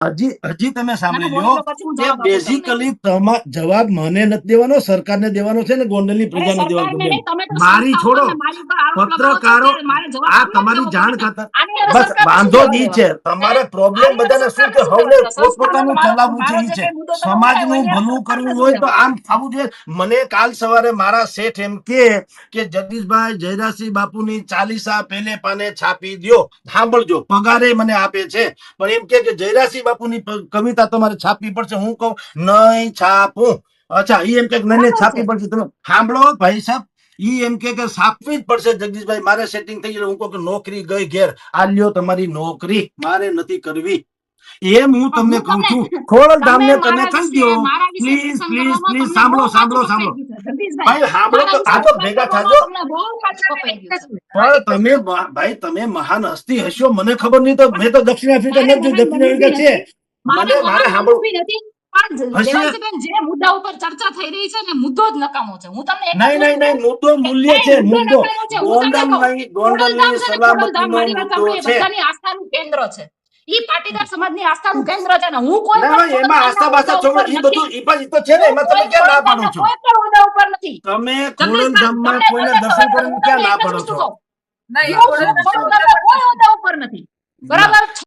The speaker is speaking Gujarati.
હજી હજી તમે સાંભળી બોલો લો તો પછી હું કે જવાબ આપું તમને. બેઝિકલી જવાબ મને નથી દેવાનો, સરકારને દેવાનો છે ને ગોંડલની અરે પ્રજાને દેવાનો સરકારને છે. નહીં, તમે તો મારી સંસ્થા છોડો, ઉપર ને મારી ઉપર આરોપ લગાવો છો પત્રકારો ત્યારે મારે જવાબ આ આમનો જ તમારી દેવો જાણ પડે ને. ખાતર આની અંદર બસ સરકારને શું વાંધો જ લેવા ઈ દેવા? છે. તમારે પ્રોબ્લેમ આની અંદર બધાને શું સરકારને છે, શું લેવા હવને દેવા? સંસ્થાનો પોતપોતાનું તો ચલાવવું છે, મારો ઈ જે છે. કઈ મુદ્દો તમે ઉઠાવ્યો સમાજનું એની અંદર ભલું સરકારને કરવું શું હોય તો લેવા? આમ થવું જોઈએ. મને કાલ સવારે મારા શેઠ એમ કે જગદીશભાઈ જયરાજસિંહ બાપુની ચાલીસા પહેલે પાને છાપી દ્યો. સાંભળજો, પગારે મને આપે છે, પણ એમ કે જયરાજસિંહ બાપુની કવિતા તમારે છાપવી પડશે. હું કહું નહીં છાપું. અચ્છા, ઈ એમ કે નહીં બરાબર છે. છાપવી પડશે. તમે સાંભળો ભાઈ સાહેબ, ઈ એમ કે છાપવી જ પડશે. જગદીશભાઈ મારે સેટિંગ થઈ ગયું. હું કહું કે નોકરી ગઈ ઘેર, આ લ્યો તમારી નોકરી, મારે નથી કરવી. એમ હું પણ તમને હું કહું છું. તમે ખોડલધામને તમે મારા કહી દો. વિશે પ્લીઝ લેસન પ્લીઝ કરવામાં પ્લીઝ તમને બહુ સાંભળો સાંભળો કાચું કપાઈ સાંભળો ગયું છે જગદીશભાઈ. ભાઈ સાંભળો મારા તો વિશે આ તો લેસન ભેગા કરવામાં થાજો. તમને બહુ કાચું કપાઈ ગયું છે. પણ તમે ભાઈ તમે મહાન હસ્તી હશો, મને ખબર નહીં. તો મેં તો દક્ષિણ આફ્રિકા મારે નથી જોયું. મહાન દક્ષિણ બનવું આફ્રિકા બી છે. નથી. મારે મારે મહાન સાંભળો બનવું બી નથી. પણ હશે. દેવાંશીબેન, જે મુદ્દા ઉપર ચર્ચા થઈ રહી છે ને, મુદ્દો જ નકામો છે. હું તમને એક જ નહીં નહીં વસ્તુ નહીં, કહું મુદ્દો કે મૂલ્ય નહીં, છે. મુદ્દો મુદ્દો નકામો છે. હું તમને કહું, ગોંડલની ખોડલધામ છે ને, ખોડલધામ, સલામતીનો મારી વાત મુદ્દો સાંભળો, એ છે. બધાની આસ્થાનું કેન્દ્ર છે. ઈ પાટીદાર સમાજની આસ્થાનું કેન્દ્ર છે ને, હું કોઈ ના પણ ભાઈ, એમાં આસ્થા ખોડલધામના બાસ્થા હોદ્દા છોડો. ઉપર ઈ નથી. બધું ઈ તો છે ને, હું એમાં તમે કોઈ ક્યાં ના પાડો ખોડલધામના છો? કોઈ પણ હોદ્દા ઉપર નથી. તમે જગદીશભાઈ, ખોડલધામમાં તમને કોઈને તમને દર્શન ખબર છે, કરીને હું ક્યાં તમને ના એક જ પાડો વસ્તુ છો? કહું, ના, એ ના, હું સાહેબ, સાહેબ. ખોડલધામના કોઈ હોદ્દા ઉપર નથી. ના. બરાબર?